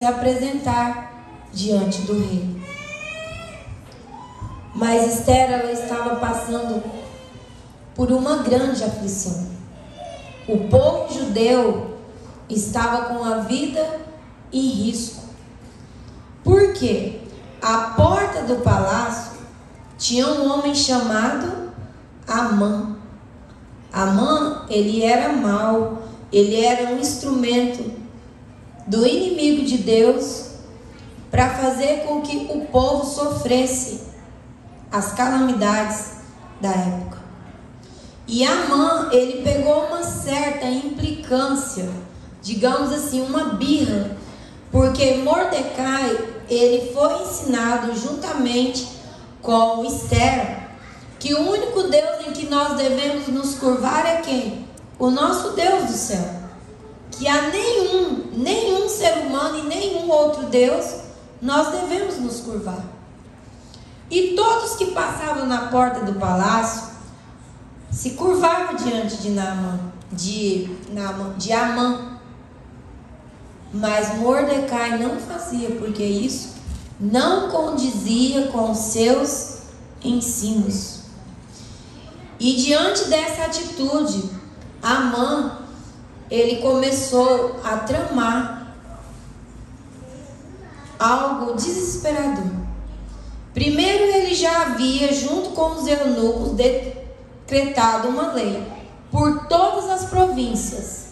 apresentar diante do rei. Mas Esther, ela estava passando por uma grande aflição. O povo judeu estava com a vida em risco. Por quê? À porta do palácio tinha um homem chamado Amã. Amã, ele era mau, ele era um instrumento do inimigo de Deus para fazer com que o povo sofresse as calamidades da época. E Amã, ele pegou uma certa implicância, digamos assim, uma birra, porque Mordecai, ele foi ensinado juntamente com Esther que o único Deus em que nós devemos nos curvar é quem? O nosso Deus do céu. Que a nenhum ser humano e nenhum outro Deus nós devemos nos curvar. E todos que passavam na porta do palácio se curvavam diante de Amã. Mas Mordecai não fazia, porque isso não condizia com os seus ensinos. E diante dessa atitude, Amã, ele começou a tramar algo desesperador. Primeiro, ele já havia, junto com os eunucos, decretado uma lei por todas as províncias,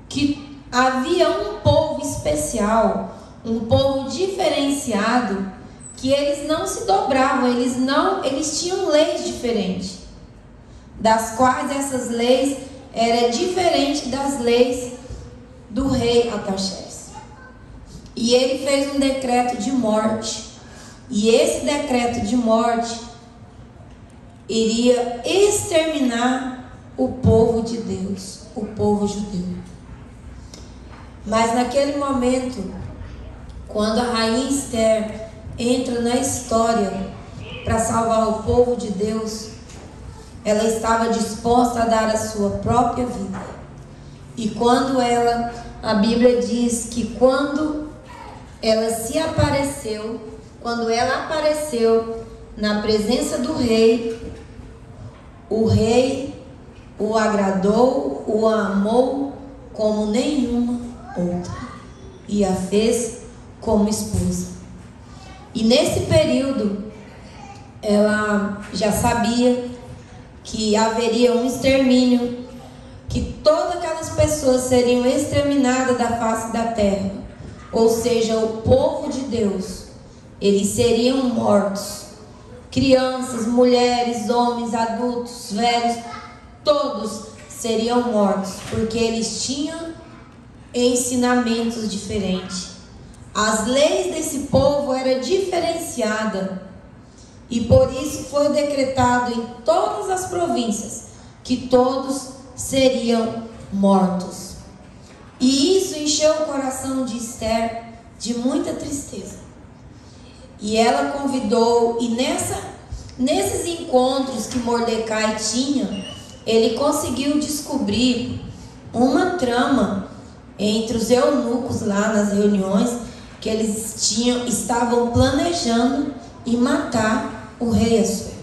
que havia um povo especial, um povo diferenciado, que eles não se dobravam, eles tinham leis diferentes, das quais essas leis eram diferentes das leis do rei Artaxerxes. E ele fez um decreto de morte, e esse decreto de morte iria exterminar o povo de Deus, o povo judeu. Mas naquele momento, quando a rainha Esther entra na história para salvar o povo de Deus, ela estava disposta a dar a sua própria vida. E quando a Bíblia diz que quando ela apareceu na presença do rei, o rei o agradou, o amou como nenhuma outra, e a fez como esposa. E nesse período, ela já sabia que haveria um extermínio, que todas aquelas pessoas seriam exterminadas da face da terra, ou seja, o povo de Deus, eles seriam mortos. Crianças, mulheres, homens, adultos, velhos, todos seriam mortos, porque eles tinham ensinamentos diferentes. As leis desse povo eram diferenciadas, e por isso foi decretado em todas as províncias que todos seriam mortos. E isso encheu o coração de Esther de muita tristeza. E ela convidou, e nesses encontros que Mordecai tinha, ele conseguiu descobrir uma trama entre os eunucos lá nas reuniões, que eles estavam planejando em matar o rei Assuero.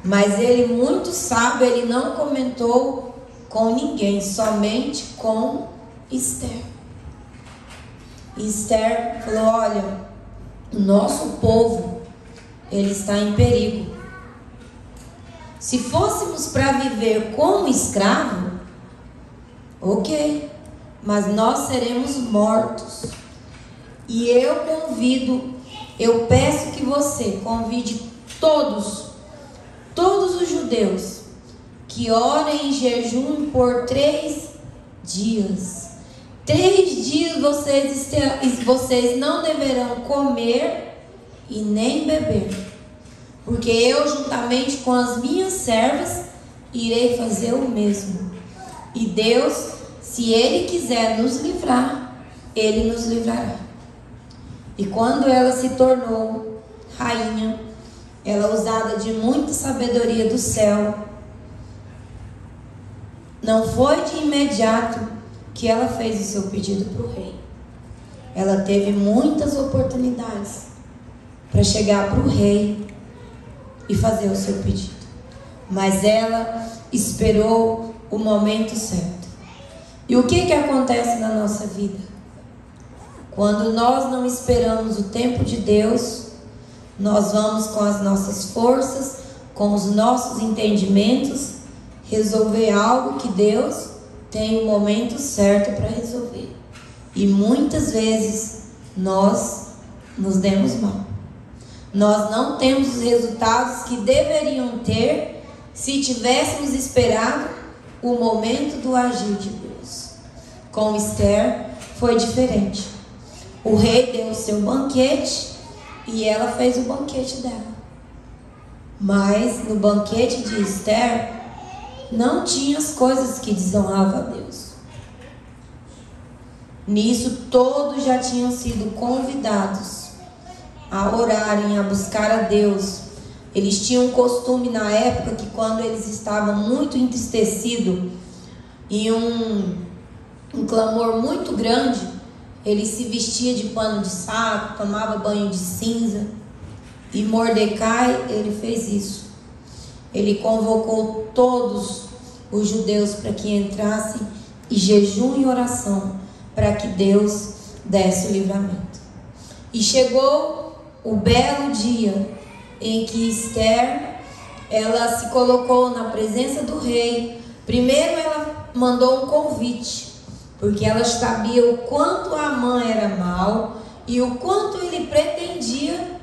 Mas ele, muito sábio, ele não comentou com ninguém, somente com Esther. E Esther falou: olha, o nosso povo, ele está em perigo. Se fôssemos para viver como escravo, ok, mas nós seremos mortos. E eu peço que você convide todos os judeus que orem em jejum por 3 dias. 3 dias vocês não deverão comer e nem beber, porque eu, juntamente com as minhas servas, irei fazer o mesmo. E Deus, se Ele quiser nos livrar, Ele nos livrará. E quando ela se tornou rainha, ela, usada de muita sabedoria do céu, não foi de imediato que ela fez o seu pedido para o rei. ela teve muitas oportunidades para chegar para o rei e fazer o seu pedido, mas ela esperou o momento certo. E o que acontece na nossa vida? Quando nós não esperamos o tempo de Deus, nós vamos com as nossas forças, com os nossos entendimentos, resolver algo que Deus tem o momento certo para resolver. E muitas vezes nós nos demos mal. Nós não temos os resultados que deveriam ter se tivéssemos esperado o momento do agir de Deus. Com Esther foi diferente. O rei deu o seu banquete e ela fez o banquete dela. Mas no banquete de Esther não tinha as coisas que desonravam a Deus. Nisso todos já tinham sido convidados a orarem, a buscar a Deus. Eles tinham um costume na época que quando eles estavam muito entristecidos e um clamor muito grande, ele se vestia de pano de saco, tomava banho de cinza. E Mordecai, ele fez isso. Ele convocou todos os judeus para que entrassem em jejum e oração, para que Deus desse o livramento. E chegou o belo dia em que Esther, ela se colocou na presença do rei. Primeiro ela mandou um convite, porque ela sabia o quanto Amã era mau e o quanto ele pretendia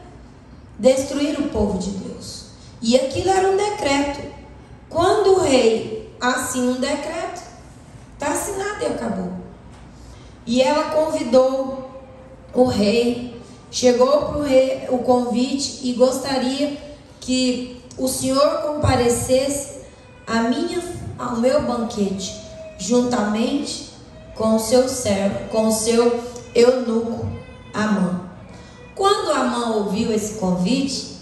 destruir o povo de Deus. E aquilo era um decreto. Quando o rei assina um decreto, está assinado e acabou. E ela convidou o rei, chegou para o rei o convite e gostaria que o senhor comparecesse ao meu banquete, juntamente com o seu servo, com o seu eunuco Amã. Quando Amã ouviu esse convite,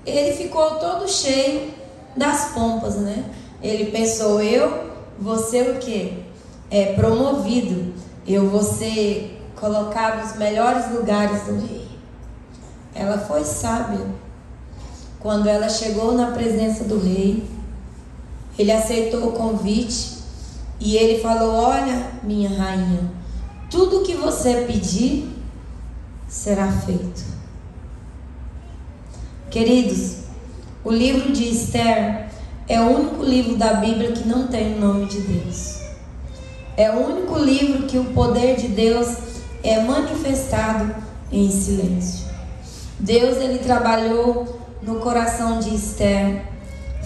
ele ficou todo cheio das pompas, né? Ele pensou: eu vou ser o quê? Promovido. Eu vou ser colocado nos melhores lugares do rei. Ela foi sábia. Quando ela chegou na presença do rei, ele aceitou o convite e ele falou: olha, minha rainha, tudo que você pedir será feito. Queridos, o livro de Esther é o único livro da Bíblia que não tem o nome de Deus. É o único livro que o poder de Deus é manifestado em silêncio. Deus, ele trabalhou no coração de Esther,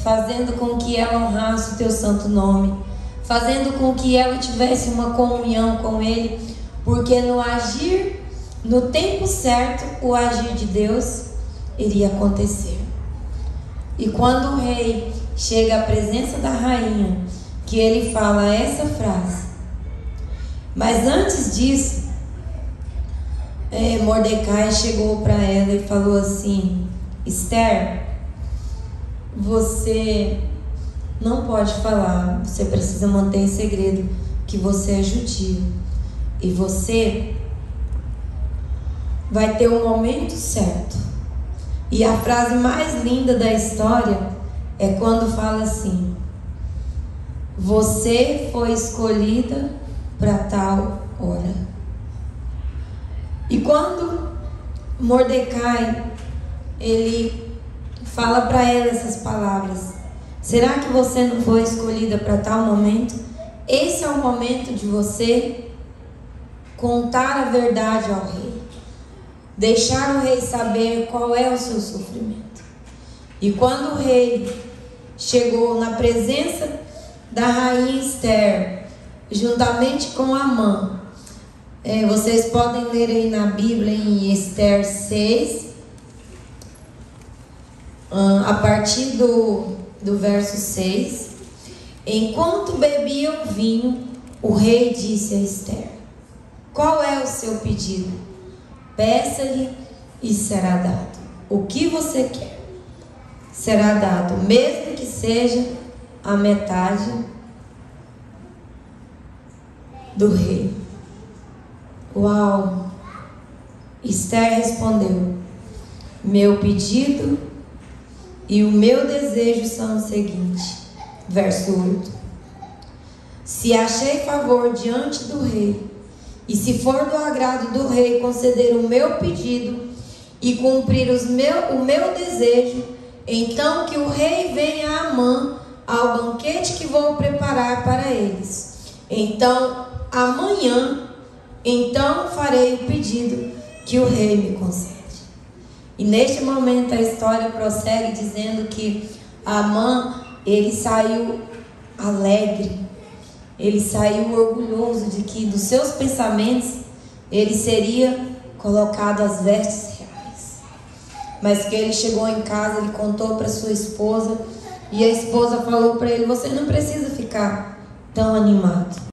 fazendo com que ela honrasse o teu santo nome, fazendo com que ela tivesse uma comunhão com ele, porque no agir, no tempo certo, o agir de Deus iria acontecer. E quando o rei chega à presença da rainha, que ele fala essa frase. Mas antes disso, Mordecai chegou para ela e falou assim: Esther, você não pode falar, você precisa manter em segredo que você é judia. E você vai ter o momento certo. E a frase mais linda da história é quando fala assim: você foi escolhida para tal hora. E quando Mordecai, ele fala para ela essas palavras: será que você não foi escolhida para tal momento? Esse é o momento de você contar a verdade ao rei, deixar o rei saber qual é o seu sofrimento. E quando o rei chegou na presença da rainha Esther, juntamente com Amã, vocês podem ler aí na Bíblia, em Esther 6, a partir do verso 6. Enquanto bebiam vinho, o rei disse a Esther: qual é o seu pedido? Peça-lhe e será dado. O que você quer será dado, mesmo que seja a metade do rei. Uau! Esther respondeu: meu pedido e o meu desejo são o seguinte. Verso 8: se achei favor diante do rei, e se for do agrado do rei conceder o meu pedido e cumprir o meu desejo, então que o rei venha a Amã ao banquete que vou preparar para eles. Então, amanhã, farei o pedido que o rei me concede. E neste momento a história prossegue dizendo que Amã, ele saiu alegre, ele saiu orgulhoso de que dos seus pensamentos ele seria colocado às vestes reais. Mas que ele chegou em casa, ele contou para sua esposa, e a esposa falou para ele: você não precisa ficar tão animado.